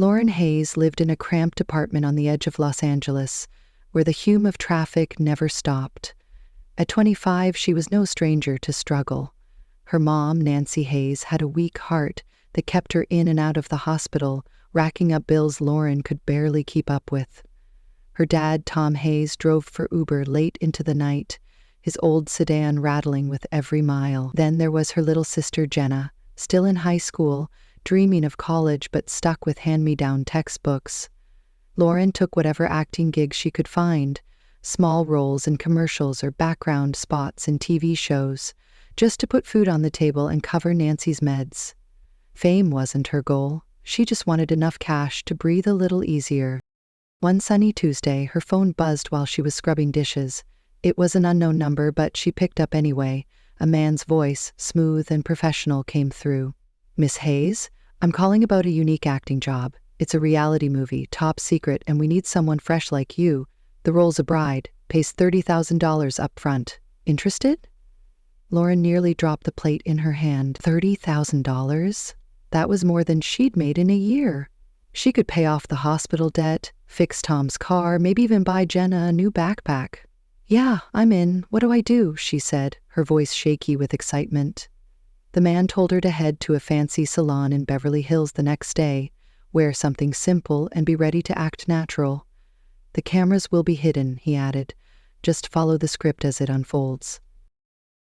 Lauren Hayes lived in a cramped apartment on the edge of Los Angeles, where the hum of traffic never stopped. At 25, she was no stranger to struggle. Her mom, Nancy Hayes, had a weak heart that kept her in and out of the hospital, racking up bills Lauren could barely keep up with. Her dad, Tom Hayes, drove for Uber late into the night, his old sedan rattling with every mile. Then there was her little sister, Jenna, still in high school, dreaming of college but stuck with hand-me-down textbooks. Lauren took whatever acting gigs she could find, small roles in commercials or background spots in TV shows, just to put food on the table and cover Nancy's meds. Fame wasn't her goal. She just wanted enough cash to breathe a little easier. One sunny Tuesday, her phone buzzed while she was scrubbing dishes. It was an unknown number, but she picked up anyway. A man's voice, smooth and professional, came through. "Miss Hayes? I'm calling about a unique acting job. It's a reality movie, top secret, and we need someone fresh like you. The role's a bride, pays $30,000 up front. Interested?" Lauren nearly dropped the plate in her hand. $30,000? That was more than she'd made in a year. She could pay off the hospital debt, fix Tom's car, maybe even buy Jenna a new backpack. "Yeah, I'm in. What do I do?" she said, her voice shaky with excitement. The man told her to head to a fancy salon in Beverly Hills the next day, wear something simple, and be ready to act natural. "The cameras will be hidden," he added. "Just follow the script as it unfolds."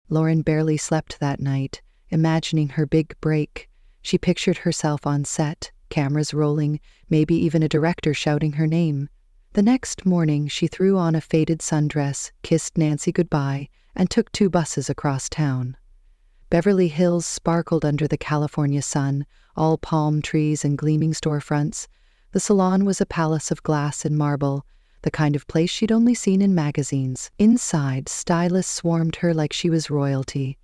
Lauren barely slept that night, imagining her big break. She pictured herself on set, cameras rolling, maybe even a director shouting her name. The next morning, she threw on a faded sundress, kissed Nancy goodbye, and took 2 buses across town. Beverly Hills sparkled under the California sun, all palm trees and gleaming storefronts. The salon was a palace of glass and marble, the kind of place she'd only seen in magazines. Inside, stylists swarmed her like she was royalty.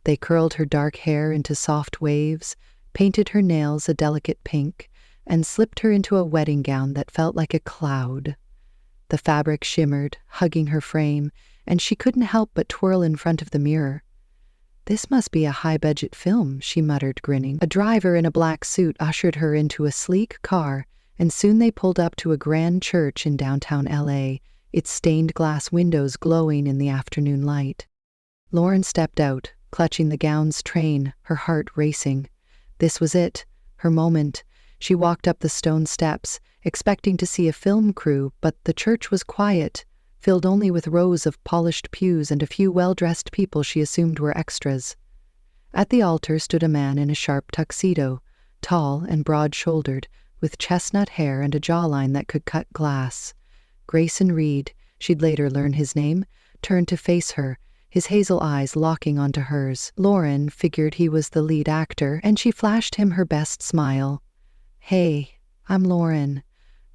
They curled her dark hair into soft waves, painted her nails a delicate pink, and slipped her into a wedding gown that felt like a cloud. The fabric shimmered, hugging her frame, and she couldn't help but twirl in front of the mirror. "This must be a high-budget film," she muttered, grinning. A driver in a black suit ushered her into a sleek car, and soon they pulled up to a grand church in downtown LA, its stained glass windows glowing in the afternoon light. Lauren stepped out, clutching the gown's train, her heart racing. This was it, her moment. She walked up the stone steps, expecting to see a film crew, but the church was quiet, filled only with rows of polished pews and a few well-dressed people she assumed were extras. At the altar stood a man in a sharp tuxedo, tall and broad-shouldered, with chestnut hair and a jawline that could cut glass. Grayson Reed, she'd later learn his name, turned to face her, his hazel eyes locking onto hers. Lauren figured he was the lead actor, and she flashed him her best smile. "Hey, I'm Lauren.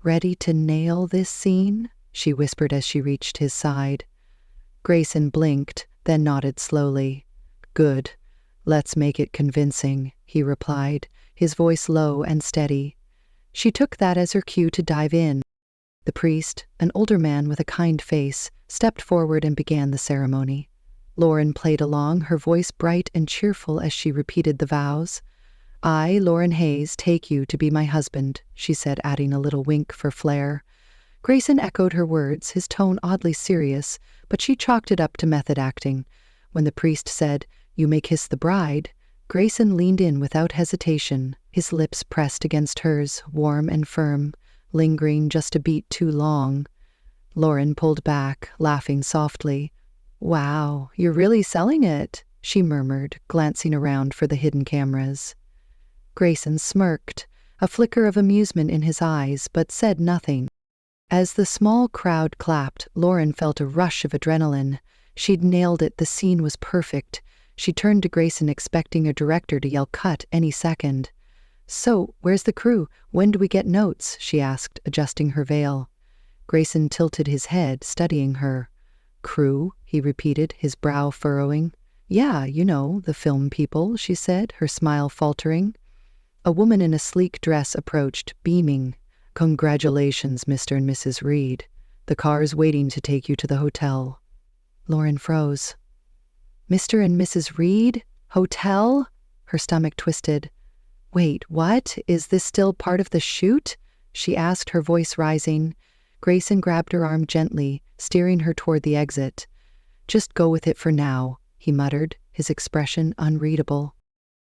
Ready to nail this scene?" she whispered as she reached his side. Grayson blinked, then nodded slowly. "Good. Let's make it convincing," he replied, his voice low and steady. She took that as her cue to dive in. The priest, an older man with a kind face, stepped forward and began the ceremony. Lauren played along, her voice bright and cheerful as she repeated the vows. "I, Lauren Hayes, take you to be my husband," she said, adding a little wink for flair. Grayson echoed her words, his tone oddly serious, but she chalked it up to method acting. When the priest said, "You may kiss the bride," Grayson leaned in without hesitation, his lips pressed against hers, warm and firm, lingering just a beat too long. Lauren pulled back, laughing softly. "Wow, you're really selling it," she murmured, glancing around for the hidden cameras. Grayson smirked, a flicker of amusement in his eyes, but said nothing. As the small crowd clapped, Lauren felt a rush of adrenaline. She'd nailed it, the scene was perfect. She turned to Grayson, expecting a director to yell cut any second. "So, where's the crew? When do we get notes?" she asked, adjusting her veil. Grayson tilted his head, studying her. "Crew?" he repeated, his brow furrowing. "Yeah, you know, the film people," she said, her smile faltering. A woman in a sleek dress approached, beaming. "Congratulations, Mr. and Mrs. Reed. The car's waiting to take you to the hotel." Lauren froze. "Mr. and Mrs. Reed? Hotel?" Her stomach twisted. Wait, what? Is this still part of the shoot? She asked, her voice rising. Grayson grabbed her arm gently, steering her toward the exit. Just go with it for now, he muttered, his expression unreadable.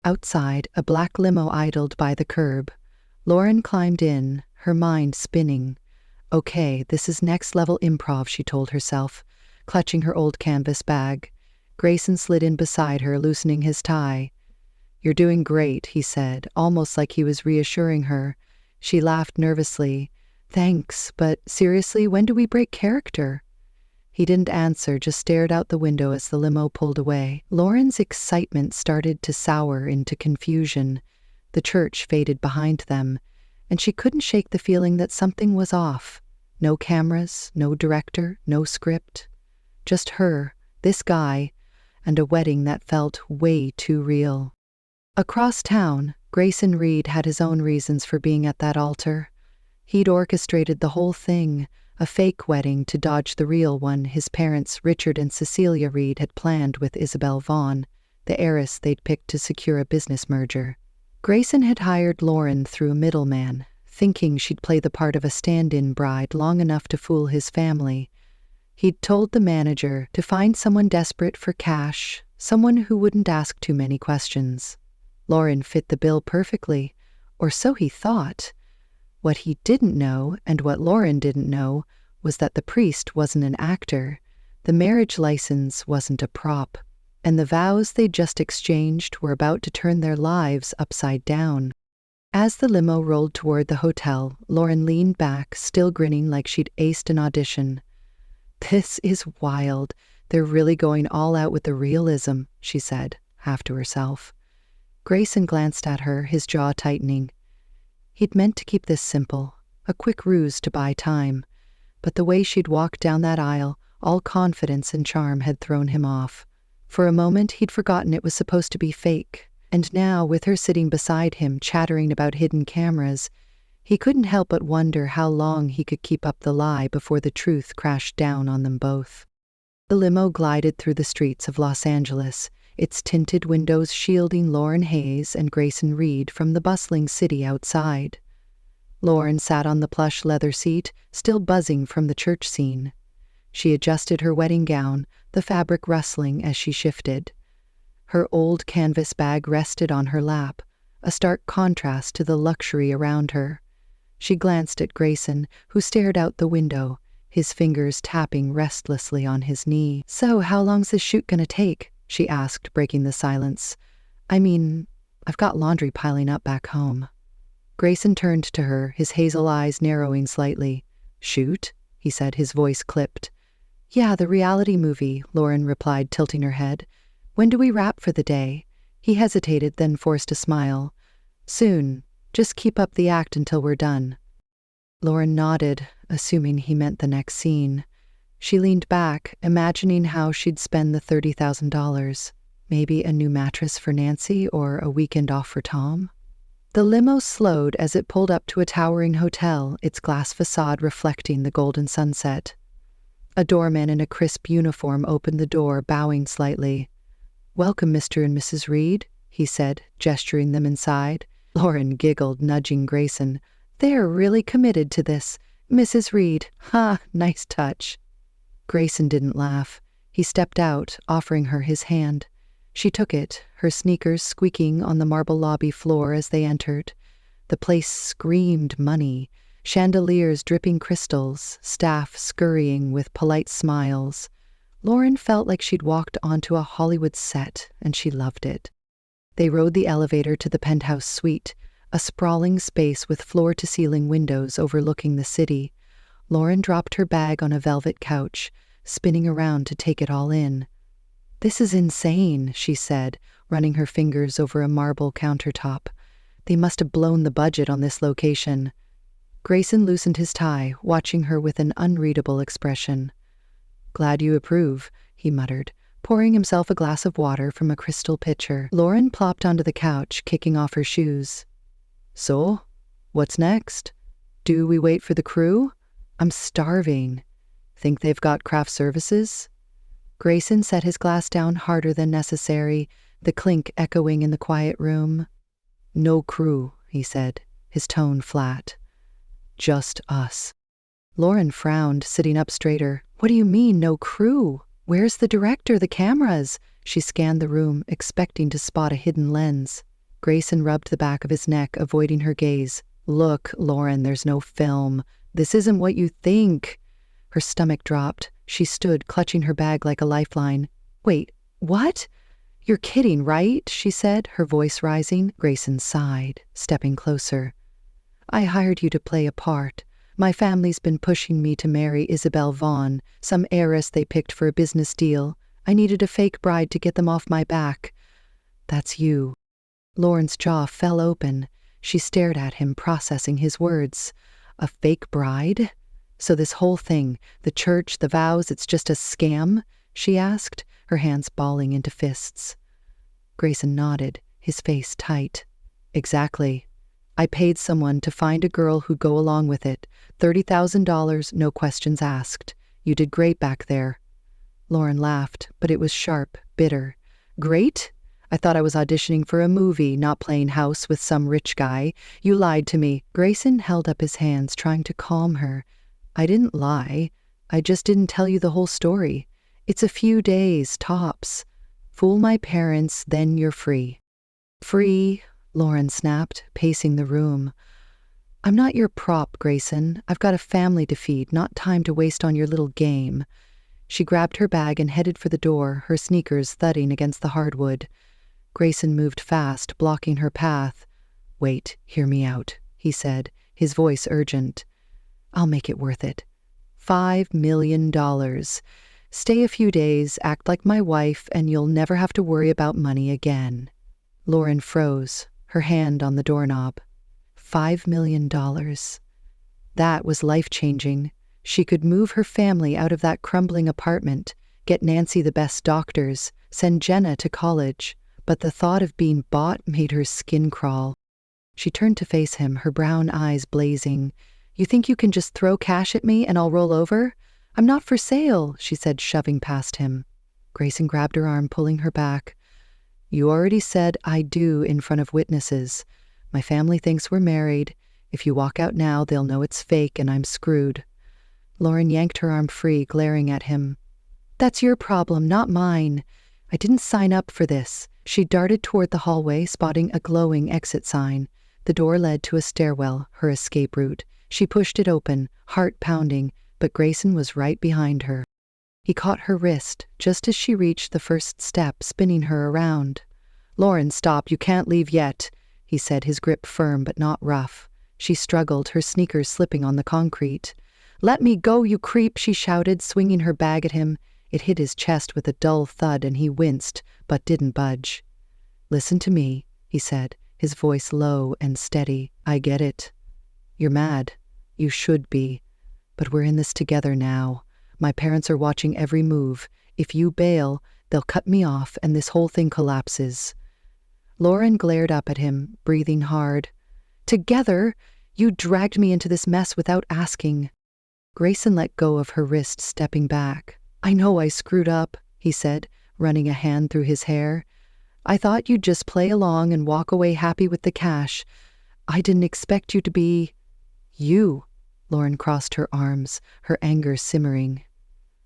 Outside, a black limo idled by the curb. Lauren climbed in, her mind spinning. Okay, this is next-level improv, she told herself, clutching her old canvas bag. Grayson slid in beside her, loosening his tie. You're doing great, he said, almost like he was reassuring her. She laughed nervously. Thanks, but seriously, when do we break character? He didn't answer, just stared out the window as the limo pulled away. Lauren's excitement started to sour into confusion. The church faded behind them, and she couldn't shake the feeling that something was off. No cameras, no director, no script. Just her, this guy, and a wedding that felt way too real. Across town, Grayson Reed had his own reasons for being at that altar. He'd orchestrated the whole thing, a fake wedding to dodge the real one his parents, Richard and Cecilia Reed, had planned with Isabel Vaughn, the heiress they'd picked to secure a business merger. Grayson had hired Lauren through a middleman, thinking she'd play the part of a stand-in bride long enough to fool his family. He'd told the manager to find someone desperate for cash, someone who wouldn't ask too many questions. Lauren fit the bill perfectly, or so he thought. What he didn't know, and what Lauren didn't know, was that the priest wasn't an actor, the marriage license wasn't a prop, and the vows they'd just exchanged were about to turn their lives upside down. As the limo rolled toward the hotel, Lauren leaned back, still grinning like she'd aced an audition. This is wild. They're really going all out with the realism, she said, half to herself. Grayson glanced at her, his jaw tightening. He'd meant to keep this simple, a quick ruse to buy time, but the way she'd walked down that aisle, all confidence and charm, had thrown him off. For a moment, he'd forgotten it was supposed to be fake, and now, with her sitting beside him, chattering about hidden cameras, he couldn't help but wonder how long he could keep up the lie before the truth crashed down on them both. The limo glided through the streets of Los Angeles, its tinted windows shielding Lauren Hayes and Grayson Reed from the bustling city outside. Lauren sat on the plush leather seat, still buzzing from the church scene. She adjusted her wedding gown, the fabric rustling as she shifted. Her old canvas bag rested on her lap, a stark contrast to the luxury around her. She glanced at Grayson, who stared out the window, his fingers tapping restlessly on his knee. So, how long's this shoot gonna take? She asked, breaking the silence. I mean, I've got laundry piling up back home. Grayson turned to her, his hazel eyes narrowing slightly. Shoot? He said, his voice clipped. Yeah, the reality movie, Lauren replied, tilting her head. When do we wrap for the day? He hesitated, then forced a smile. Soon. Just keep up the act until we're done. Lauren nodded, assuming he meant the next scene. She leaned back, imagining how she'd spend the $30,000. Maybe a new mattress for Nancy or a weekend off for Tom? The limo slowed as it pulled up to a towering hotel, its glass facade reflecting the golden sunset. A doorman in a crisp uniform opened the door, bowing slightly. Welcome, Mr. and Mrs. Reed, he said, gesturing them inside. Lauren giggled, nudging Grayson. They're really committed to this. Mrs. Reed, ha, nice touch. Grayson didn't laugh. He stepped out, offering her his hand. She took it, her sneakers squeaking on the marble lobby floor as they entered. The place screamed money, chandeliers dripping crystals, staff scurrying with polite smiles. Lauren felt like she'd walked onto a Hollywood set, and she loved it. They rode the elevator to the penthouse suite, a sprawling space with floor-to-ceiling windows overlooking the city. Lauren dropped her bag on a velvet couch, spinning around to take it all in. This is insane, she said, running her fingers over a marble countertop. They must have blown the budget on this location. Grayson loosened his tie, watching her with an unreadable expression. Glad you approve, he muttered, pouring himself a glass of water from a crystal pitcher. Lauren plopped onto the couch, kicking off her shoes. So, what's next? Do we wait for the crew? I'm starving. Think they've got craft services? Grayson set his glass down harder than necessary, the clink echoing in the quiet room. No crew, he said, his tone flat. Just us. Lauren frowned, sitting up straighter. What do you mean, no crew? Where's the director, the cameras? She scanned the room, expecting to spot a hidden lens. Grayson rubbed the back of his neck, avoiding her gaze. Look, Lauren, there's no film. This isn't what you think. Her stomach dropped. She stood, clutching her bag like a lifeline. Wait, what? You're kidding, right? She said, her voice rising. Grayson sighed, stepping closer. I hired you to play a part. My family's been pushing me to marry Isabel Vaughn, some heiress they picked for a business deal. I needed a fake bride to get them off my back. That's you. Lauren's jaw fell open. She stared at him, processing his words. A fake bride? So this whole thing, the church, the vows, it's just a scam? She asked, her hands balling into fists. Grayson nodded, his face tight. Exactly. I paid someone to find a girl who'd go along with it. $30,000, no questions asked. You did great back there. Lauren laughed, but it was sharp, bitter. Great? I thought I was auditioning for a movie, not playing house with some rich guy. You lied to me. Grayson held up his hands, trying to calm her. I didn't lie. I just didn't tell you the whole story. It's a few days, tops. Fool my parents, then you're free. Free? Lauren snapped, pacing the room. I'm not your prop, Grayson. I've got a family to feed, not time to waste on your little game. She grabbed her bag and headed for the door, her sneakers thudding against the hardwood. Grayson moved fast, blocking her path. Wait, hear me out, he said, his voice urgent. I'll make it worth it. $5 million. Stay a few days, act like my wife, and you'll never have to worry about money again. Lauren froze, her hand on the doorknob. $5 million. That was life-changing. She could move her family out of that crumbling apartment, get Nancy the best doctors, send Jenna to college. But the thought of being bought made her skin crawl. She turned to face him, her brown eyes blazing. You think you can just throw cash at me and I'll roll over? I'm not for sale, she said, shoving past him. Grayson grabbed her arm, pulling her back. You already said I do in front of witnesses. My family thinks we're married. If you walk out now, they'll know it's fake and I'm screwed. Lauren yanked her arm free, glaring at him. That's your problem, not mine. I didn't sign up for this. She darted toward the hallway, spotting a glowing exit sign. The door led to a stairwell, her escape route. She pushed it open, heart pounding, but Grayson was right behind her. He caught her wrist, just as she reached the first step, spinning her around. Lauren, stop, you can't leave yet, he said, his grip firm but not rough. She struggled, her sneakers slipping on the concrete. Let me go, you creep, she shouted, swinging her bag at him. It hit his chest with a dull thud and he winced, but didn't budge. Listen to me, he said, his voice low and steady. I get it. You're mad. You should be. But we're in this together now. My parents are watching every move. If you bail, they'll cut me off and this whole thing collapses. Lauren glared up at him, breathing hard. Together? You dragged me into this mess without asking. Grayson let go of her wrist, stepping back. I know I screwed up, he said, running a hand through his hair. I thought you'd just play along and walk away happy with the cash. I didn't expect you to be... You. Lauren crossed her arms, her anger simmering.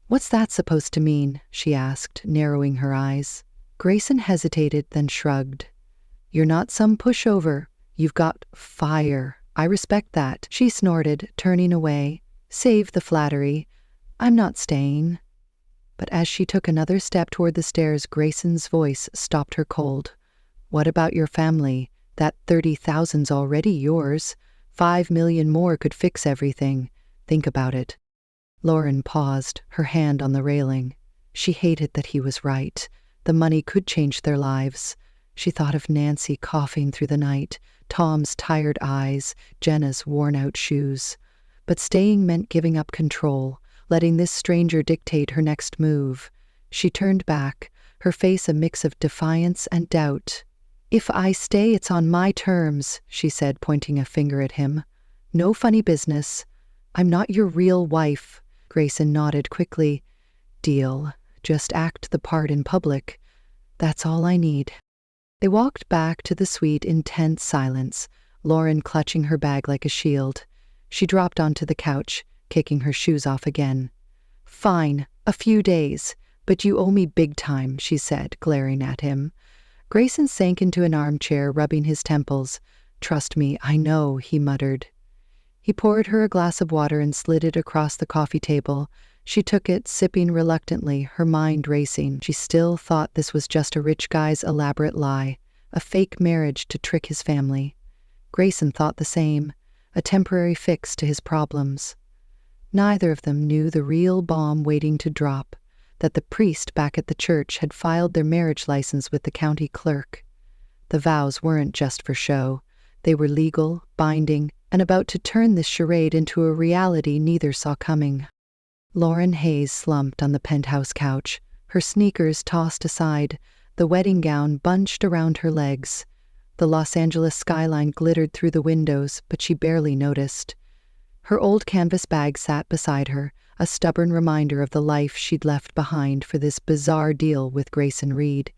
What's that supposed to mean? She asked, narrowing her eyes. Grayson hesitated, then shrugged. You're not some pushover. You've got fire. I respect that. She snorted, turning away. Save the flattery. I'm not staying. But as she took another step toward the stairs, Grayson's voice stopped her cold. What about your family? That 30,000's already yours. 5 million more could fix everything. Think about it. Lauren paused, her hand on the railing. She hated that he was right. The money could change their lives. She thought of Nancy coughing through the night, Tom's tired eyes, Jenna's worn-out shoes. But staying meant giving up control, letting this stranger dictate her next move. She turned back, her face a mix of defiance and doubt. If I stay, it's on my terms, she said, pointing a finger at him. No funny business. I'm not your real wife. Grayson nodded quickly. Deal. Just act the part in public. That's all I need. They walked back to the suite in tense silence, Lauren clutching her bag like a shield. She dropped onto the couch, kicking her shoes off again. "Fine, a few days, but you owe me big time," she said, glaring at him. Grayson sank into an armchair, rubbing his temples. "Trust me, I know," he muttered. He poured her a glass of water and slid it across the coffee table. She took it, sipping reluctantly, her mind racing. She still thought this was just a rich guy's elaborate lie, a fake marriage to trick his family. Grayson thought the same, a temporary fix to his problems. Neither of them knew the real bomb waiting to drop, that the priest back at the church had filed their marriage license with the county clerk. The vows weren't just for show. They were legal, binding, and about to turn this charade into a reality neither saw coming. Lauren Hayes slumped on the penthouse couch, her sneakers tossed aside, the wedding gown bunched around her legs. The Los Angeles skyline glittered through the windows, but she barely noticed. Her old canvas bag sat beside her, a stubborn reminder of the life she'd left behind for this bizarre deal with Grayson Reed.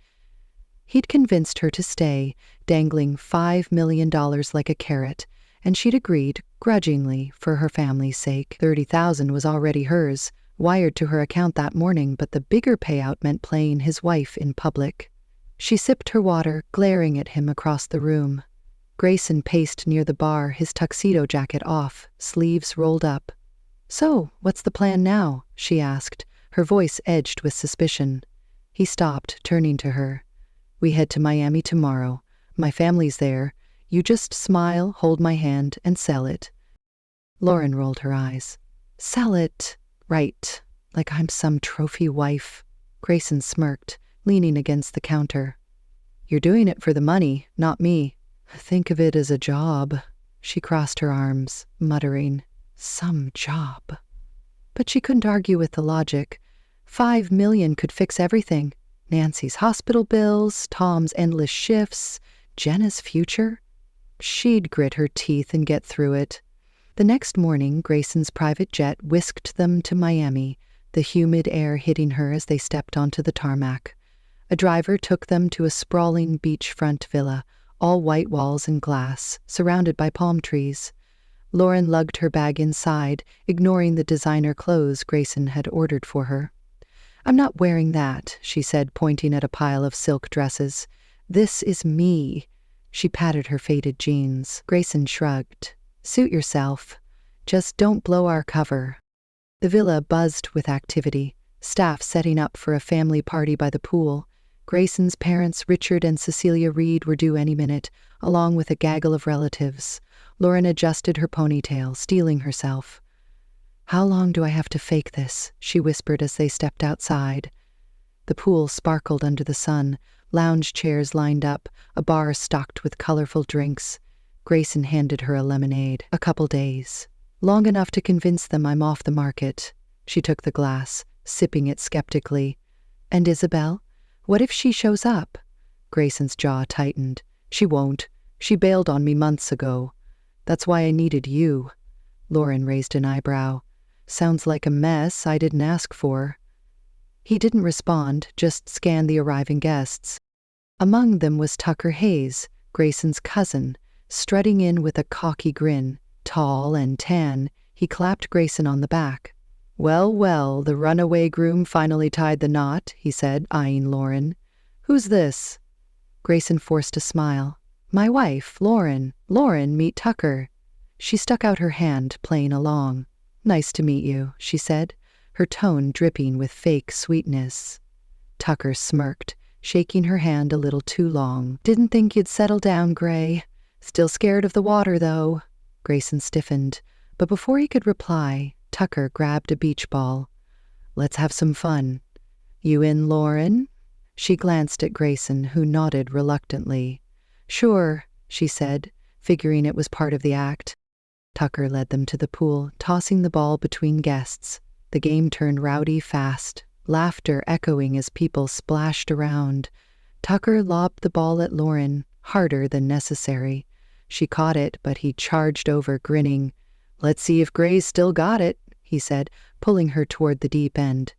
He'd convinced her to stay, dangling $5 million like a carrot, and she'd agreed, grudgingly, for her family's sake. $30,000 was already hers, wired to her account that morning, but the bigger payout meant playing his wife in public. She sipped her water, glaring at him across the room. Grayson paced near the bar, his tuxedo jacket off, sleeves rolled up. "So, what's the plan now?" she asked, her voice edged with suspicion. He stopped, turning to her. "We head to Miami tomorrow. My family's there. You just smile, hold my hand, and sell it." Lauren rolled her eyes. "Sell it? Right. Like I'm some trophy wife." Grayson smirked, leaning against the counter. "You're doing it for the money, not me. Think of it as a job." She crossed her arms, muttering, "Some job." But she couldn't argue with the logic. $5 million could fix everything. Nancy's hospital bills, Tom's endless shifts, Jenna's future. She'd grit her teeth and get through it. The next morning, Grayson's private jet whisked them to Miami, the humid air hitting her as they stepped onto the tarmac. A driver took them to a sprawling beachfront villa, all white walls and glass, surrounded by palm trees. Lauren lugged her bag inside, ignoring the designer clothes Grayson had ordered for her. "I'm not wearing that," she said, pointing at a pile of silk dresses. "This is me." She patted her faded jeans. Grayson shrugged. "Suit yourself. Just don't blow our cover." The villa buzzed with activity, staff setting up for a family party by the pool. Grayson's parents, Richard and Cecilia Reed, were due any minute, along with a gaggle of relatives. Lauren adjusted her ponytail, steeling herself. "How long do I have to fake this?" she whispered as they stepped outside. The pool sparkled under the sun, lounge chairs lined up, a bar stocked with colorful drinks. Grayson handed her a lemonade. "A couple days. Long enough to convince them I'm off the market." She took the glass, sipping it skeptically. "And Isabel? What if she shows up?" Grayson's jaw tightened. "She won't. She bailed on me months ago. That's why I needed you." Lauren raised an eyebrow. "Sounds like a mess I didn't ask for." He didn't respond, just scanned the arriving guests. Among them was Tucker Hayes, Grayson's cousin, strutting in with a cocky grin. Tall and tan, he clapped Grayson on the back. "Well, well, the runaway groom finally tied the knot," he said, eyeing Lauren. "Who's this?" Grayson forced a smile. "My wife, Lauren. Lauren, meet Tucker." She stuck out her hand, playing along. "Nice to meet you," she said, her tone dripping with fake sweetness. Tucker smirked, shaking her hand a little too long. "Didn't think you'd settle down, Gray. Still scared of the water, though." Grayson stiffened, but before he could reply, Tucker grabbed a beach ball. "Let's have some fun." "You in, Lauren?" She glanced at Grayson, who nodded reluctantly. "Sure," she said, figuring it was part of the act. Tucker led them to the pool, tossing the ball between guests. The game turned rowdy fast, laughter echoing as people splashed around. Tucker lobbed the ball at Lauren, harder than necessary. She caught it, but he charged over, grinning. "Let's see if Gray's still got it," he said, pulling her toward the deep end.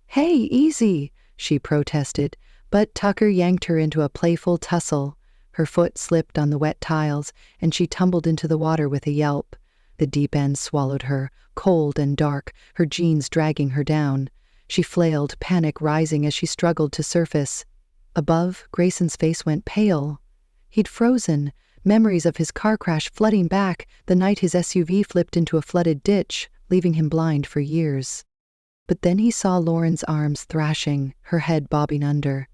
"Hey, easy," she protested, But Tucker yanked her into a playful tussle. Her foot slipped on the wet tiles, and she tumbled into the water with a yelp. The deep end swallowed her, cold and dark, her jeans dragging her down. She flailed, panic rising as she struggled to surface. Above, Grayson's face went pale. He'd frozen, memories of his car crash flooding back, the night his SUV flipped into a flooded ditch, leaving him blind for years. But then he saw Lauren's arms thrashing, her head bobbing under.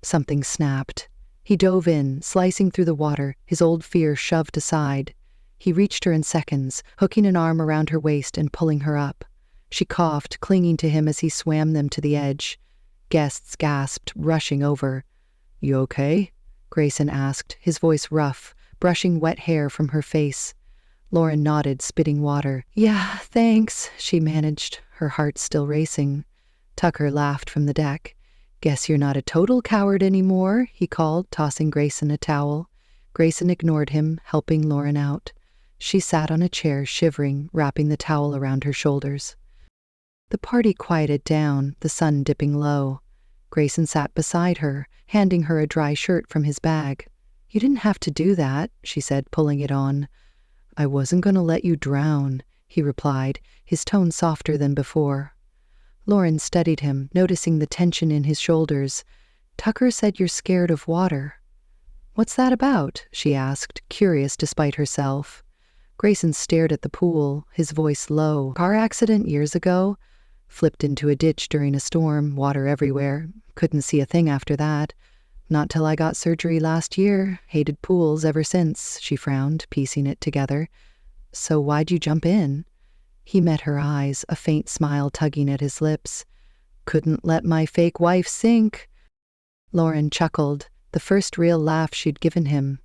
Something snapped. He dove in, slicing through the water, his old fear shoved aside. He reached her in seconds, hooking an arm around her waist and pulling her up. She coughed, clinging to him as he swam them to the edge. Guests gasped, rushing over. "You okay?" Grayson asked, his voice rough, brushing wet hair from her face. Lauren nodded, spitting water. "Yeah, thanks," she managed, her heart still racing. Tucker laughed from the deck. "Guess you're not a total coward anymore," he called, tossing Grayson a towel. Grayson ignored him, helping Lauren out. She sat on a chair, shivering, wrapping the towel around her shoulders. The party quieted down, the sun dipping low. Grayson sat beside her, handing her a dry shirt from his bag. "You didn't have to do that," she said, pulling it on. "I wasn't going to let you drown," he replied, his tone softer than before. Lauren studied him, noticing the tension in his shoulders. "Tucker said you're scared of water." "What's that about?" she asked, curious despite herself. Grayson stared at the pool, his voice low. "Car accident years ago. Flipped into a ditch during a storm, water everywhere. Couldn't see a thing after that. Not till I got surgery last year. Hated pools ever since," she frowned, piecing it together. "So why'd you jump in?" He met her eyes, a faint smile tugging at his lips. "Couldn't let my fake wife sink." Lauren chuckled, the first real laugh she'd given him.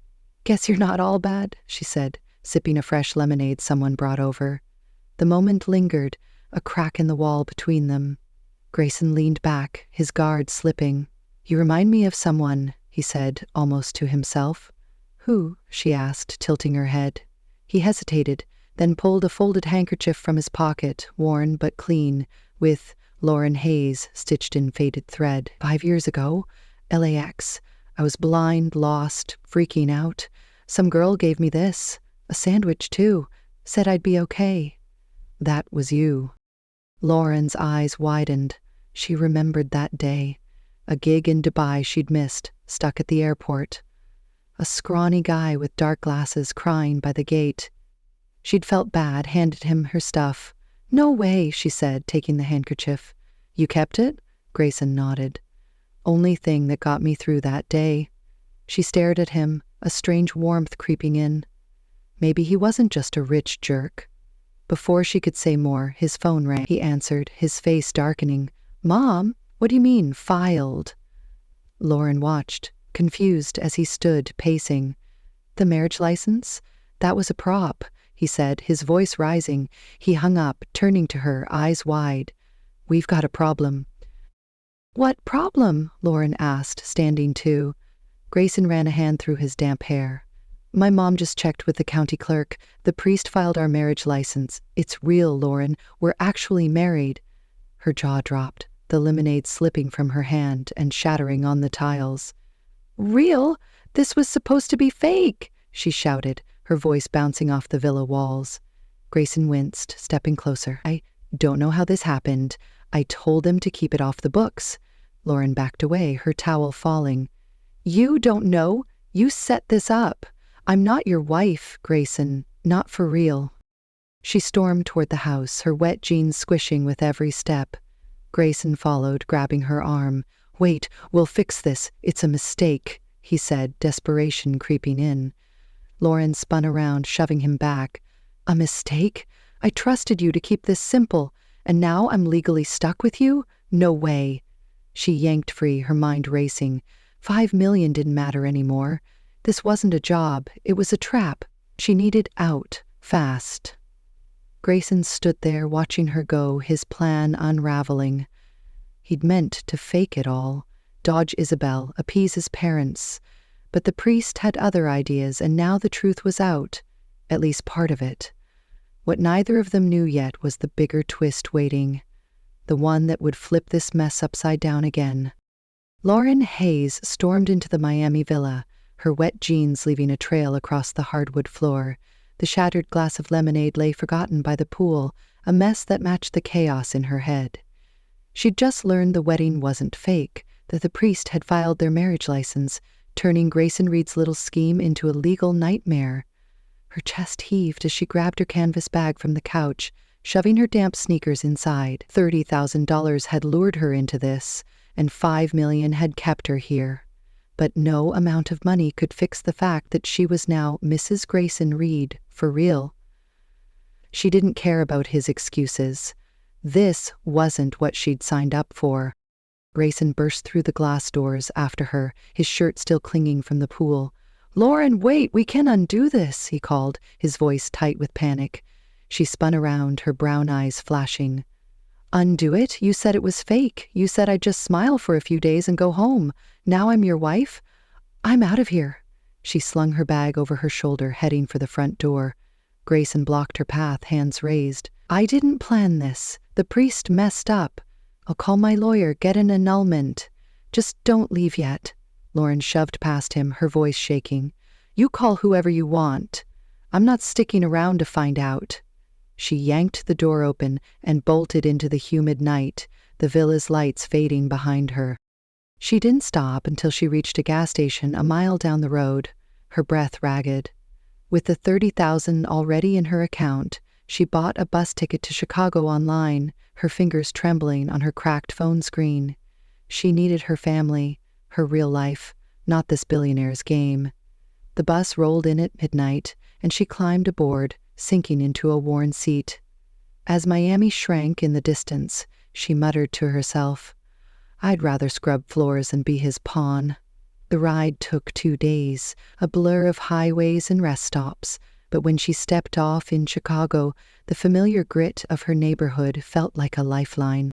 "Guess you're not all bad," she said, sipping a fresh lemonade someone brought over. The moment lingered, a crack in the wall between them. Grayson leaned back, his guard slipping. "You remind me of someone," he said, almost to himself. "Who?" she asked, tilting her head. He hesitated, then pulled a folded handkerchief from his pocket, worn but clean, with "Lauren Hayes" stitched in faded thread. 5 years ago, LAX. I was blind, lost, freaking out. Some girl gave me this. A sandwich, too. Said I'd be okay. That was you." Lauren's eyes widened. She remembered that day. A gig in Dubai she'd missed, stuck at the airport. A scrawny guy with dark glasses crying by the gate. She'd felt bad, handed him her stuff. "No way," she said, taking the handkerchief. "You kept it?" Grayson nodded. "Only thing that got me through that day." She stared at him, a strange warmth creeping in. Maybe he wasn't just a rich jerk. Before she could say more, his phone rang. He answered, his face darkening. "Mom, what do you mean, filed?" Lauren watched, confused as he stood, pacing. "The marriage license? That was a prop," he said, his voice rising. He hung up, turning to her, eyes wide. "We've got a problem." "What problem?" Lauren asked, standing too. Grayson ran a hand through his damp hair. "My mom just checked with the county clerk. The priest filed our marriage license. It's real, Lauren. We're actually married." Her jaw dropped, the lemonade slipping from her hand and shattering on the tiles. "Real? This was supposed to be fake!" she shouted, her voice bouncing off the villa walls. Grayson winced, stepping closer. "I don't know how this happened. I told them to keep it off the books." Lauren backed away, her towel falling. "You don't know? You set this up. I'm not your wife, Grayson. Not for real." She stormed toward the house, her wet jeans squishing with every step. Grayson followed, grabbing her arm. "Wait, we'll fix this. It's a mistake," he said, desperation creeping in. Lauren spun around, shoving him back. "A mistake? I trusted you to keep this simple, and now I'm legally stuck with you? No way." She yanked free, her mind racing. 5 million didn't matter anymore. This wasn't a job, it was a trap. She needed out, fast. Grayson stood there, watching her go, his plan unraveling. He'd meant to fake it all, dodge Isabel, appease his parents. But the priest had other ideas, and now the truth was out, at least part of it. What neither of them knew yet was the bigger twist waiting, the one that would flip this mess upside down again. Lauren Hayes stormed into the Miami villa, her wet jeans leaving a trail across the hardwood floor. The shattered glass of lemonade lay forgotten by the pool, a mess that matched the chaos in her head. She'd just learned the wedding wasn't fake, that the priest had filed their marriage license, turning Grayson Reed's little scheme into a legal nightmare. Her chest heaved as she grabbed her canvas bag from the couch, shoving her damp sneakers inside. $30,000 had lured her into this, and $5 million had kept her here. But no amount of money could fix the fact that she was now Mrs. Grayson Reed, for real. She didn't care about his excuses. This wasn't what she'd signed up for. Grayson burst through the glass doors after her, his shirt still clinging from the pool. "Lauren, wait, we can undo this," he called, his voice tight with panic. She spun around, her brown eyes flashing. "Undo it? You said it was fake. You said I'd just smile for a few days and go home. Now I'm your wife? I'm out of here." She slung her bag over her shoulder, heading for the front door. Grayson blocked her path, hands raised. "I didn't plan this. The priest messed up. I'll call my lawyer, get an annulment. Just don't leave yet." Lauren shoved past him, her voice shaking. "You call whoever you want. I'm not sticking around to find out." She yanked the door open and bolted into the humid night, the villa's lights fading behind her. She didn't stop until she reached a gas station a mile down the road, her breath ragged. With the $30,000 already in her account, she bought a bus ticket to Chicago online, her fingers trembling on her cracked phone screen. She needed her family, her real life, not this billionaire's game. The bus rolled in at midnight, and she climbed aboard, sinking into a worn seat. As Miami shrank in the distance, she muttered to herself, "I'd rather scrub floors than be his pawn." The ride took 2 days, a blur of highways and rest stops, but when she stepped off in Chicago, the familiar grit of her neighborhood felt like a lifeline.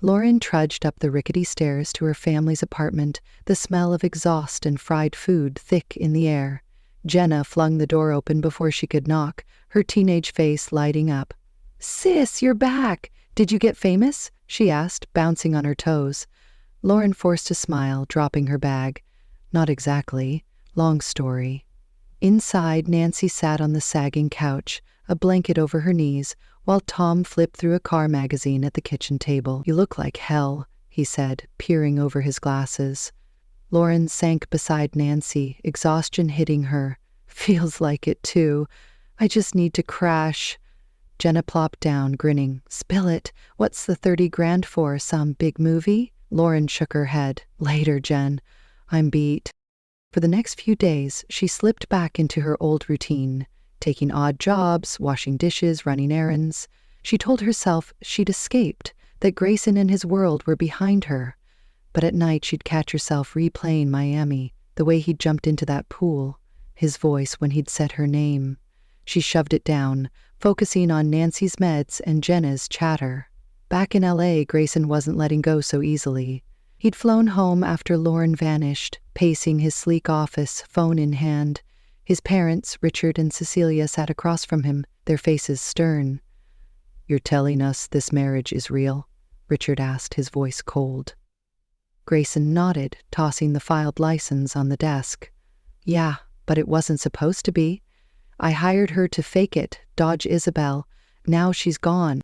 Lauren trudged up the rickety stairs to her family's apartment, the smell of exhaust and fried food thick in the air. Jenna flung the door open before she could knock, her teenage face lighting up. "Sis, you're back! Did you get famous?" she asked, bouncing on her toes. Lauren forced a smile, dropping her bag. "Not exactly. Long story." Inside, Nancy sat on the sagging couch, a blanket over her knees, while Tom flipped through a car magazine at the kitchen table. "You look like hell," he said, peering over his glasses. Lauren sank beside Nancy, exhaustion hitting her. "Feels like it, too. I just need to crash." Jenna plopped down, grinning. "Spill it. What's the 30 grand for? Some big movie?" Lauren shook her head. "Later, Jen. I'm beat." For the next few days, she slipped back into her old routine, taking odd jobs, washing dishes, running errands. She told herself she'd escaped, that Grayson and his world were behind her. But at night she'd catch herself replaying Miami, the way he'd jumped into that pool, his voice when he'd said her name. She shoved it down, focusing on Nancy's meds and Jenna's chatter. Back in LA, Grayson wasn't letting go so easily. He'd flown home after Lauren vanished, pacing his sleek office, phone in hand. His parents, Richard and Cecilia, sat across from him, their faces stern. "You're telling us this marriage is real?" Richard asked, his voice cold. Grayson nodded, tossing the filed license on the desk. "Yeah, but it wasn't supposed to be. I hired her to fake it, dodge Isabel. Now she's gone."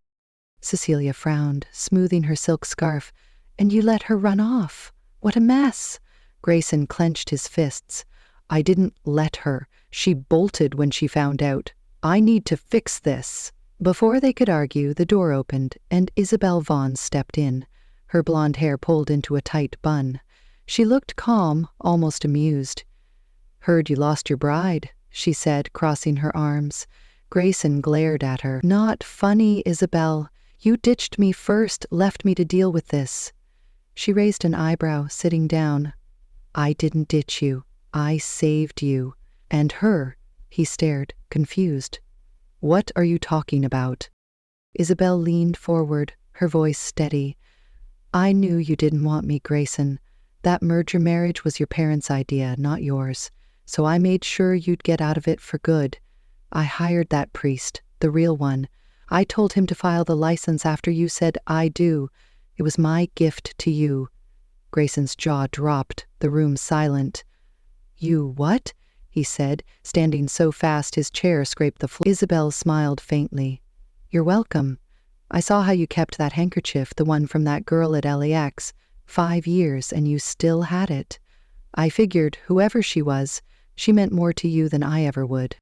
Cecilia frowned, smoothing her silk scarf. "And you let her run off? What a mess!" Grayson clenched his fists. "I didn't let her. She bolted when she found out. I need to fix this." Before they could argue, the door opened, and Isabel Vaughn stepped in, her blonde hair pulled into a tight bun. She looked calm, almost amused. "Heard you lost your bride," she said, crossing her arms. Grayson glared at her. "Not funny, Isabel. You ditched me first, left me to deal with this." She raised an eyebrow, sitting down. "I didn't ditch you. I saved you. And her." He stared, confused. "What are you talking about?" Isabel leaned forward, her voice steady. "I knew you didn't want me, Grayson. That merger marriage was your parents' idea, not yours. So I made sure you'd get out of it for good. I hired that priest, the real one. I told him to file the license after you said I do. It was my gift to you." Grayson's jaw dropped, the room silent. "You what?" he said, standing so fast his chair scraped the floor. Isabel smiled faintly. "You're welcome. I saw how you kept that handkerchief, the one from that girl at LAX. 5 years, and you still had it. I figured, whoever she was, she meant more to you than I ever would."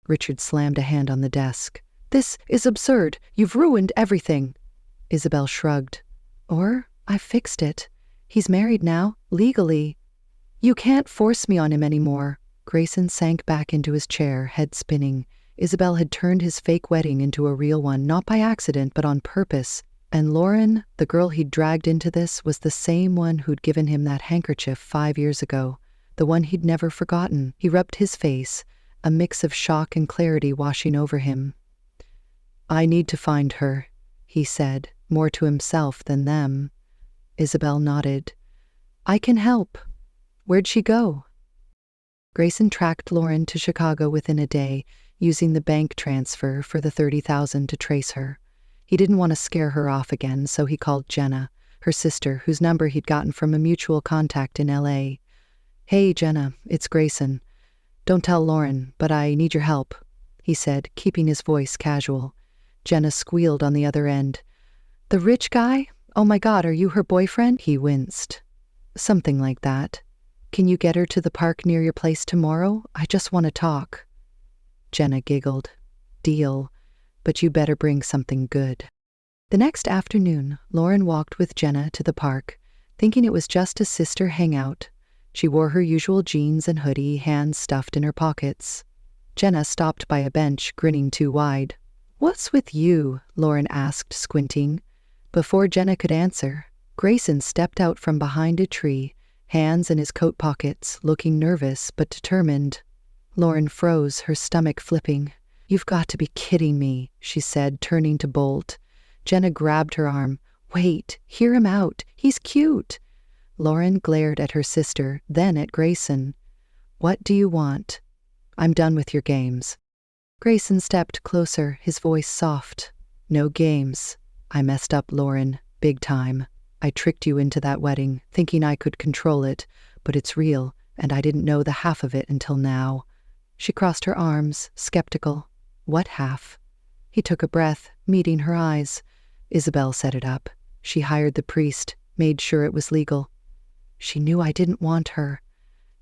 Richard slammed a hand on the desk. "This is absurd. You've ruined everything." Isabel shrugged. "Or I fixed it. He's married now, legally. You can't force me on him anymore." Grayson sank back into his chair, head spinning. Isabel had turned his fake wedding into a real one, not by accident, but on purpose. And Lauren, the girl he'd dragged into this, was the same one who'd given him that handkerchief 5 years ago, the one he'd never forgotten. He rubbed his face, a mix of shock and clarity washing over him. "I need to find her," he said, more to himself than them. Isabel nodded. "I can help. Where'd she go?" Grayson tracked Lauren to Chicago within a day, using the bank transfer for the $30,000 to trace her. He didn't want to scare her off again, so he called Jenna, her sister, whose number he'd gotten from a mutual contact in LA. "Hey, Jenna, it's Grayson. Don't tell Lauren, but I need your help," he said, keeping his voice casual. Jenna squealed on the other end. "The rich guy? Oh my God, are you her boyfriend?" He winced. "Something like that. Can you get her to the park near your place tomorrow? I just want to talk." Jenna giggled. "Deal. But you better bring something good." The next afternoon, Lauren walked with Jenna to the park, thinking it was just a sister hangout. She wore her usual jeans and hoodie, hands stuffed in her pockets. Jenna stopped by a bench, grinning too wide. "What's with you?" Lauren asked, squinting. Before Jenna could answer, Grayson stepped out from behind a tree, hands in his coat pockets, looking nervous but determined. Lauren froze, her stomach flipping. "You've got to be kidding me," she said, turning to bolt. Jenna grabbed her arm. "Wait, hear him out. He's cute." Lauren glared at her sister, then at Grayson. "What do you want?" "I'm done with your games." Grayson stepped closer, his voice soft. "No games. I messed up, Lauren, big time. I tricked you into that wedding, thinking I could control it, but it's real, and I didn't know the half of it until now." She crossed her arms, skeptical. "What half?" He took a breath, meeting her eyes. "Isabel set it up. She hired the priest, made sure it was legal. She knew I didn't want her.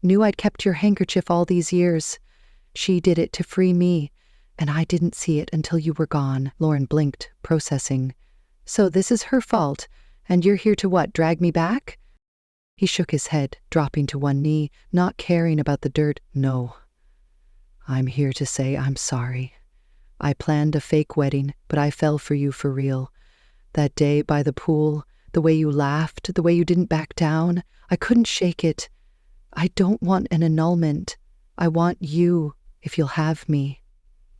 Knew I'd kept your handkerchief all these years. She did it to free me, and I didn't see it until you were gone." Lauren blinked, processing. "So this is her fault, and you're here to what, drag me back?" He shook his head, dropping to one knee, not caring about the dirt. "No. I'm here to say I'm sorry. I planned a fake wedding, but I fell for you for real. That day by the pool, the way you laughed, the way you didn't back down, I couldn't shake it. I don't want an annulment. I want you, if you'll have me."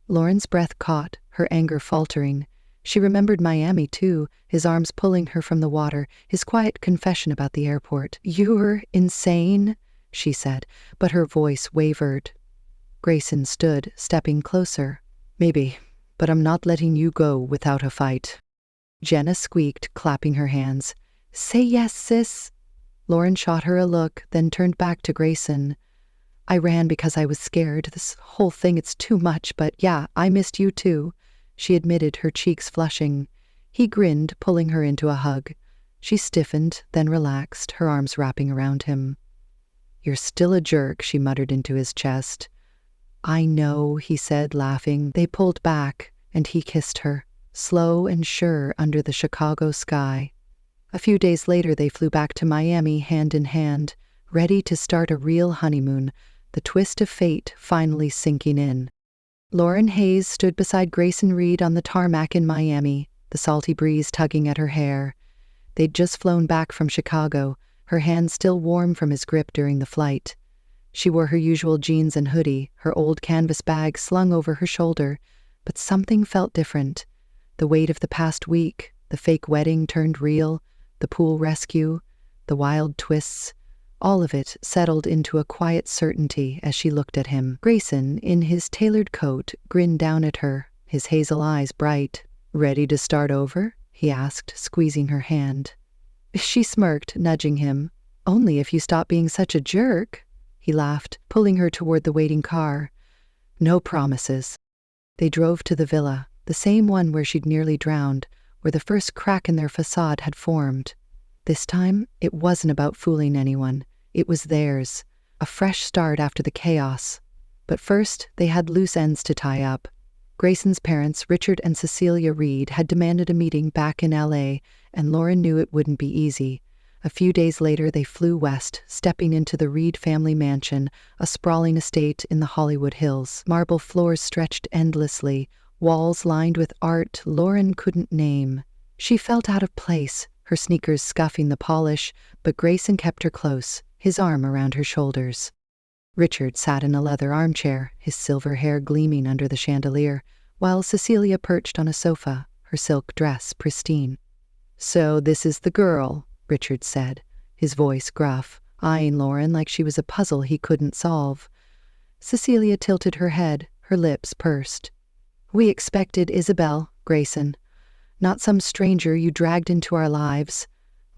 Lauren's breath caught, her anger faltering. She remembered Miami, too, his arms pulling her from the water, his quiet confession about the airport. "You're insane," she said, but her voice wavered. Grayson stood, stepping closer. "Maybe, but I'm not letting you go without a fight." Jenna squeaked, clapping her hands. "Say yes, sis." Lauren shot her a look, then turned back to Grayson. "I ran because I was scared. This whole thing, it's too much, but yeah, I missed you too," she admitted, her cheeks flushing. He grinned, pulling her into a hug. She stiffened, then relaxed, her arms wrapping around him. "You're still a jerk," she muttered into his chest. "I know," he said, laughing. They pulled back, and he kissed her, slow and sure under the Chicago sky. A few days later they flew back to Miami hand in hand, ready to start a real honeymoon, the twist of fate finally sinking in. Lauren Hayes stood beside Grayson Reed on the tarmac in Miami, the salty breeze tugging at her hair. They'd just flown back from Chicago, her hands still warm from his grip during the flight. She wore her usual jeans and hoodie, her old canvas bag slung over her shoulder, but something felt different. The weight of the past week, the fake wedding turned real, the pool rescue, the wild twists, all of it settled into a quiet certainty as she looked at him. Grayson, in his tailored coat, grinned down at her, his hazel eyes bright. "Ready to start over?" he asked, squeezing her hand. She smirked, nudging him. Only if you stop being such a jerk, he laughed, pulling her toward the waiting car. No promises. They drove to the villa, the same one where she'd nearly drowned, where the first crack in their facade had formed. This time, it wasn't about fooling anyone. It was theirs, a fresh start after the chaos. But first, they had loose ends to tie up. Grayson's parents, Richard and Cecilia Reed, had demanded a meeting back in LA, and Lauren knew it wouldn't be easy. A few days later, they flew west, stepping into the Reed family mansion, a sprawling estate in the Hollywood Hills. Marble floors stretched endlessly, walls lined with art Lauren couldn't name. She felt out of place, her sneakers scuffing the polish, but Grayson kept her close, his arm around her shoulders. Richard sat in a leather armchair, his silver hair gleaming under the chandelier, while Cecilia perched on a sofa, her silk dress pristine. "So this is the girl," Richard said, his voice gruff, eyeing Lauren like she was a puzzle he couldn't solve. Cecilia tilted her head, her lips pursed. "We expected Isabel, Grayson. Not some stranger you dragged into our lives."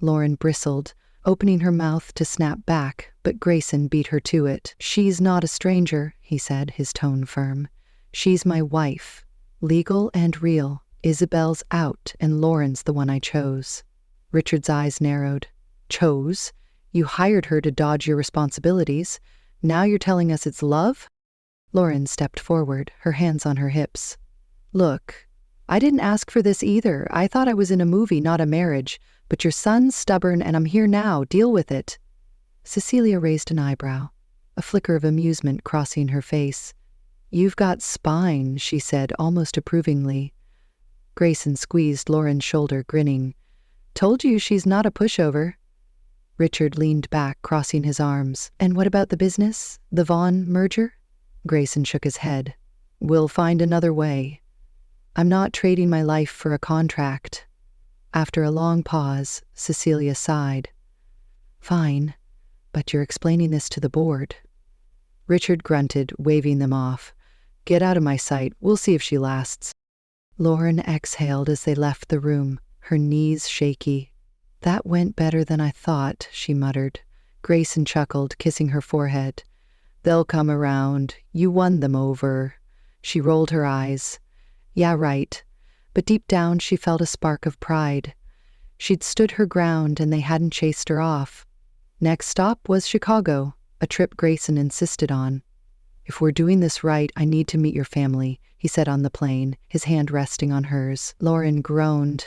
Lauren bristled, opening her mouth to snap back, but Grayson beat her to it. "She's not a stranger," he said, his tone firm. "She's my wife. Legal and real. Isabel's out, and Lauren's the one I chose." Richard's eyes narrowed. "Chose? You hired her to dodge your responsibilities. Now you're telling us it's love?" Lauren stepped forward, her hands on her hips. "Look, I didn't ask for this either. I thought I was in a movie, not a marriage. But your son's stubborn and I'm here now. Deal with it." Cecilia raised an eyebrow, a flicker of amusement crossing her face. "You've got spine," she said almost approvingly. Grayson squeezed Lauren's shoulder, grinning. "Told you she's not a pushover." Richard leaned back, crossing his arms. "And what about the business? The Vaughn merger?" Grayson shook his head. "We'll find another way. I'm not trading my life for a contract." After a long pause, Cecilia sighed. "Fine, but you're explaining this to the board." Richard grunted, waving them off. "Get out of my sight. We'll see if she lasts." Lauren exhaled as they left the room, her knees shaky. "That went better than I thought," she muttered. Grayson chuckled, kissing her forehead. "They'll come around. You won them over." She rolled her eyes. "Yeah, right." But deep down she felt a spark of pride. She'd stood her ground and they hadn't chased her off. Next stop was Chicago, a trip Grayson insisted on. "If we're doing this right, I need to meet your family," he said on the plane, his hand resting on hers. Lauren groaned.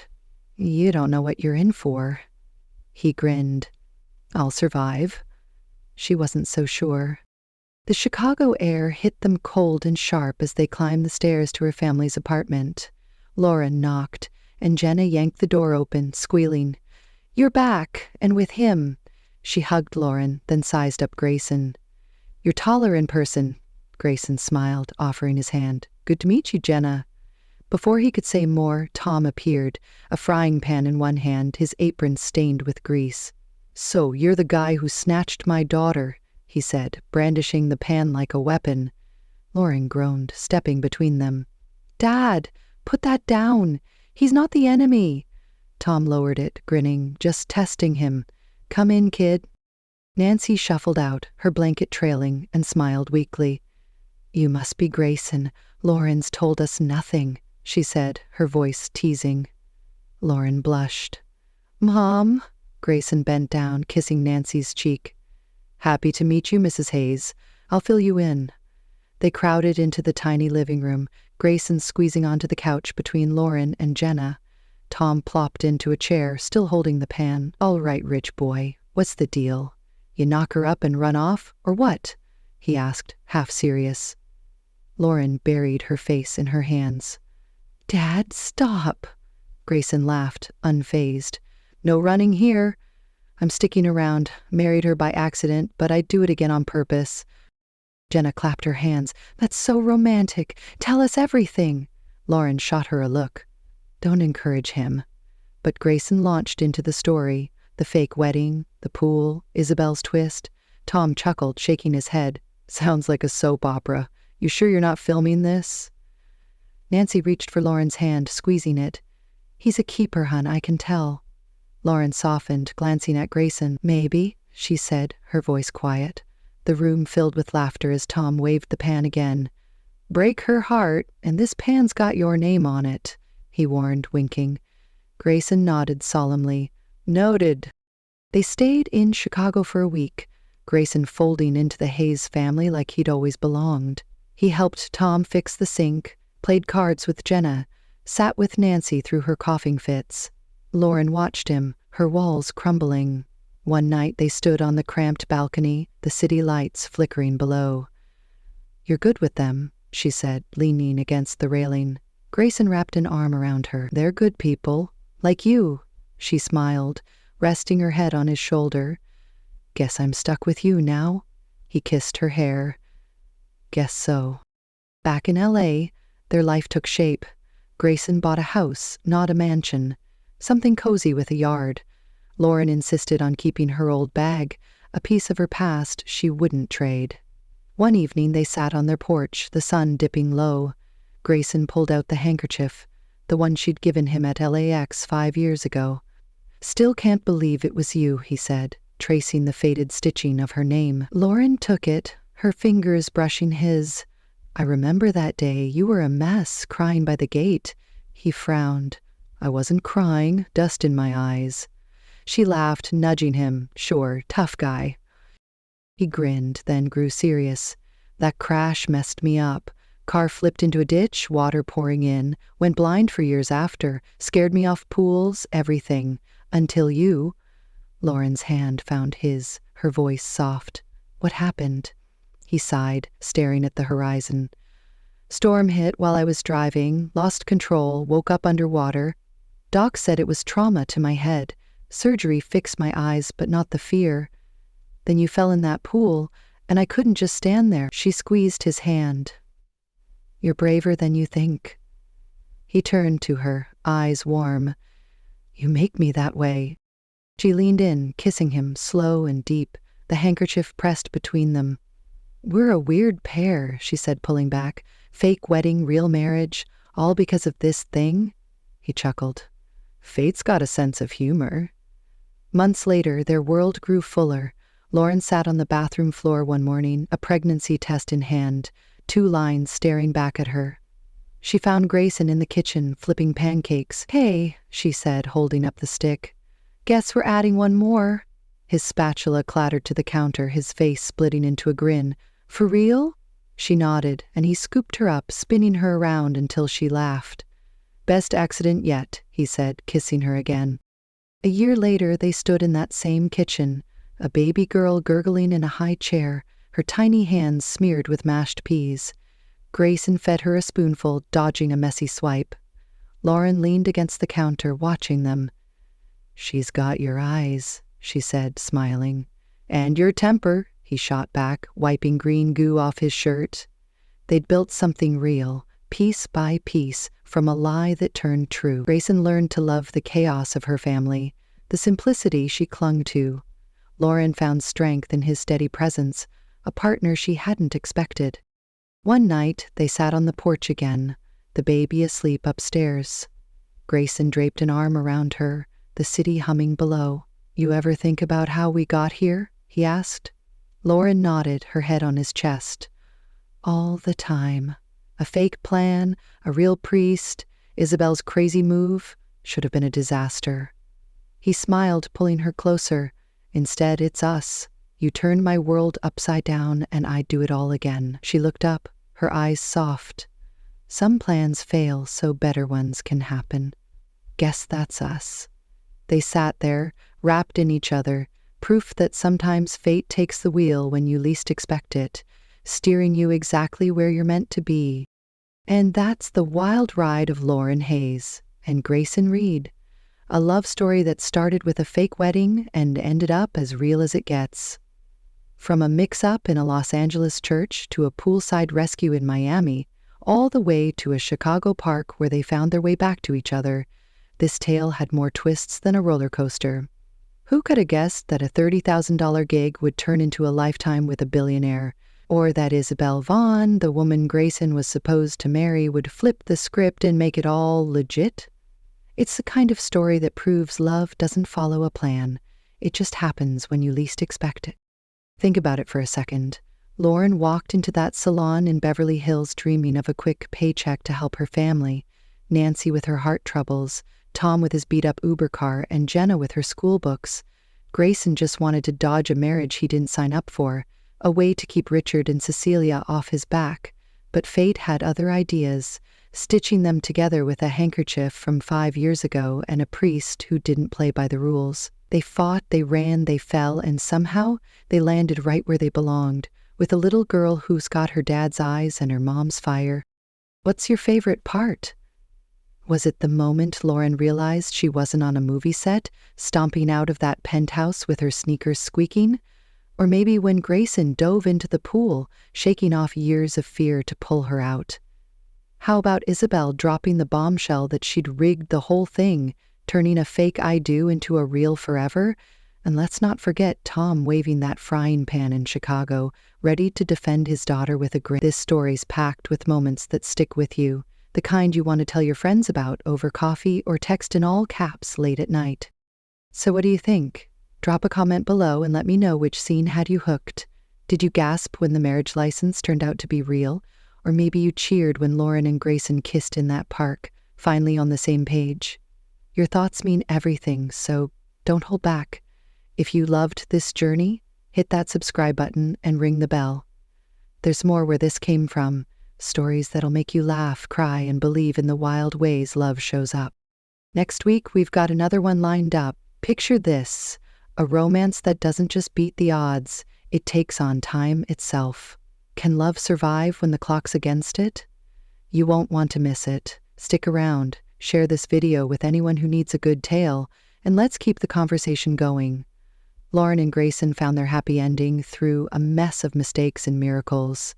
"You don't know what you're in for." He grinned. "I'll survive." She wasn't so sure. The Chicago air hit them cold and sharp as they climbed the stairs to her family's apartment. Lauren knocked, and Jenna yanked the door open, squealing. "You're back, and with him." She hugged Lauren, then sized up Grayson. "You're taller in person." Grayson smiled, offering his hand. "Good to meet you, Jenna." Before he could say more, Tom appeared, a frying pan in one hand, his apron stained with grease. "So you're the guy who snatched my daughter," he said, brandishing the pan like a weapon. Lauren groaned, stepping between them. "Dad, put that down. He's not the enemy." Tom lowered it, grinning. "Just testing him. Come in, kid." Nancy shuffled out, her blanket trailing, and smiled weakly. "You must be Grayson. Lauren's told us nothing," she said, her voice teasing. Lauren blushed. "Mom?" Grayson bent down, kissing Nancy's cheek. "Happy to meet you, Mrs. Hayes. I'll fill you in." They crowded into the tiny living room, Grayson squeezing onto the couch between Lauren and Jenna. Tom plopped into a chair, still holding the pan. "All right, rich boy, what's the deal? You knock her up and run off, or what?" he asked, half serious. Lauren buried her face in her hands. "Dad, stop." Grayson laughed, unfazed. "No running here. I'm sticking around. Married her by accident, but I'd do it again on purpose." Jenna clapped her hands. "That's so romantic. Tell us everything." Lauren shot her a look. "Don't encourage him." But Grayson launched into the story. The fake wedding, the pool, Isabel's twist. Tom chuckled, shaking his head. "Sounds like a soap opera. You sure you're not filming this?" Nancy reached for Lauren's hand, squeezing it. "He's a keeper, hun, I can tell." Lauren softened, glancing at Grayson. "Maybe. she said, her voice quiet. The room filled with laughter as Tom waved the pan again. "Break her heart, and this pan's got your name on it," he warned, winking. Grayson nodded solemnly. "Noted." They stayed in Chicago for a week, Grayson folding into the Hayes family like he'd always belonged. He helped Tom fix the sink, played cards with Jenna, sat with Nancy through her coughing fits. Lauren watched him, her walls crumbling. One night they stood on the cramped balcony, the city lights flickering below. "You're good with them," she said, leaning against the railing. Grayson wrapped an arm around her. "They're good people. Like you." She smiled, resting her head on his shoulder. "Guess I'm stuck with you now." He kissed her hair. "Guess so." Back in L.A., their life took shape. Grayson bought a house, not a mansion. Something cozy with a yard. Lauren insisted on keeping her old bag, a piece of her past she wouldn't trade. One evening they sat on their porch, the sun dipping low. Grayson pulled out the handkerchief, the one she'd given him at LAX 5 years ago. "Still can't believe it was you," he said, tracing the faded stitching of her name. Lauren took it, her fingers brushing his. "I remember that day. You were a mess, crying by the gate." He frowned. "I wasn't crying, dust in my eyes." She laughed, nudging him. "Sure, tough guy." He grinned, then grew serious. "That crash messed me up. Car flipped into a ditch, water pouring in, went blind for years after, scared me off pools, everything. Until you." Lauren's hand found his, her voice soft. "What happened?" He sighed, staring at the horizon. "Storm hit while I was driving, lost control, woke up underwater. Doc said it was trauma to my head. Surgery fixed my eyes, but not the fear. Then you fell in that pool, and I couldn't just stand there." She squeezed his hand. "You're braver than you think." He turned to her, eyes warm. "You make me that way." She leaned in, kissing him, slow and deep, the handkerchief pressed between them. "We're a weird pair," she said, pulling back. "Fake wedding, real marriage, all because of this thing?" He chuckled. "Fate's got a sense of humor." Months later, their world grew fuller. Lauren sat on the bathroom floor one morning, a pregnancy test in hand, 2 lines staring back at her. She found Grayson in the kitchen, flipping pancakes. "Hey," she said, holding up the stick. "Guess we're adding one more." His spatula clattered to the counter, his face splitting into a grin. "For real?" She nodded, and he scooped her up, spinning her around until she laughed. "Best accident yet," he said, kissing her again. A year later, they stood in that same kitchen, a baby girl gurgling in a high chair, her tiny hands smeared with mashed peas. Grayson fed her a spoonful, dodging a messy swipe. Lauren leaned against the counter, watching them. "She's got your eyes," she said, smiling. "And your temper," he shot back, wiping green goo off his shirt. They'd built something real, piece by piece, from a lie that turned true. Grayson learned to love the chaos of her family, the simplicity she clung to. Lauren found strength in his steady presence, a partner she hadn't expected. One night, they sat on the porch again, the baby asleep upstairs. Grayson draped an arm around her, the city humming below. "You ever think about how we got here?" he asked. Lauren nodded, her head on his chest. "All the time. A fake plan, a real priest, Isabel's crazy move, should have been a disaster." He smiled, pulling her closer. "Instead, it's us. You turned my world upside down, and I'd do it all again." She looked up, her eyes soft. "Some plans fail so better ones can happen. Guess that's us." They sat there, wrapped in each other, proof that sometimes fate takes the wheel when you least expect it, steering you exactly where you're meant to be. And that's the wild ride of Lauren Hayes and Grayson Reed, a love story that started with a fake wedding and ended up as real as it gets. From a mix-up in a Los Angeles church to a poolside rescue in Miami, all the way to a Chicago park where they found their way back to each other, this tale had more twists than a roller coaster. Who could have guessed that a $30,000 gig would turn into a lifetime with a billionaire? Or that Isabel Vaughn, the woman Grayson was supposed to marry, would flip the script and make it all legit? It's the kind of story that proves love doesn't follow a plan. It just happens when you least expect it. Think about it for a second. Lauren walked into that salon in Beverly Hills dreaming of a quick paycheck to help her family. Nancy with her heart troubles, Tom with his beat-up Uber car, and Jenna with her school books. Grayson just wanted to dodge a marriage he didn't sign up for, a way to keep Richard and Cecilia off his back. But fate had other ideas, stitching them together with a handkerchief from 5 years ago and a priest who didn't play by the rules. They fought, they ran, they fell, and somehow they landed right where they belonged, with a little girl who's got her dad's eyes and her mom's fire. What's your favorite part? Was it the moment Lauren realized she wasn't on a movie set, stomping out of that penthouse with her sneakers squeaking? Or maybe when Grayson dove into the pool, shaking off years of fear to pull her out? How about Isabel dropping the bombshell that she'd rigged the whole thing, turning a fake I do into a real forever? And let's not forget Tom waving that frying pan in Chicago, ready to defend his daughter with a grin. This story's packed with moments that stick with you, the kind you want to tell your friends about over coffee or text in all caps late at night. So what do you think? Drop a comment below and let me know which scene had you hooked. Did you gasp when the marriage license turned out to be real? Or maybe you cheered when Lauren and Grayson kissed in that park, finally on the same page? Your thoughts mean everything, so don't hold back. If you loved this journey, hit that subscribe button and ring the bell. There's more where this came from, stories that'll make you laugh, cry, and believe in the wild ways love shows up. Next week, we've got another one lined up. Picture this, a romance that doesn't just beat the odds, it takes on time itself. Can love survive when the clock's against it? You won't want to miss it. Stick around, share this video with anyone who needs a good tale, and let's keep the conversation going. Lauren and Grayson found their happy ending through a mess of mistakes and miracles.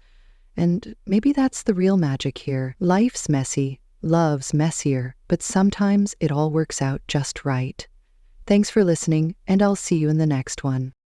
And maybe that's the real magic here. Life's messy, love's messier, but sometimes it all works out just right. Thanks for listening, and I'll see you in the next one.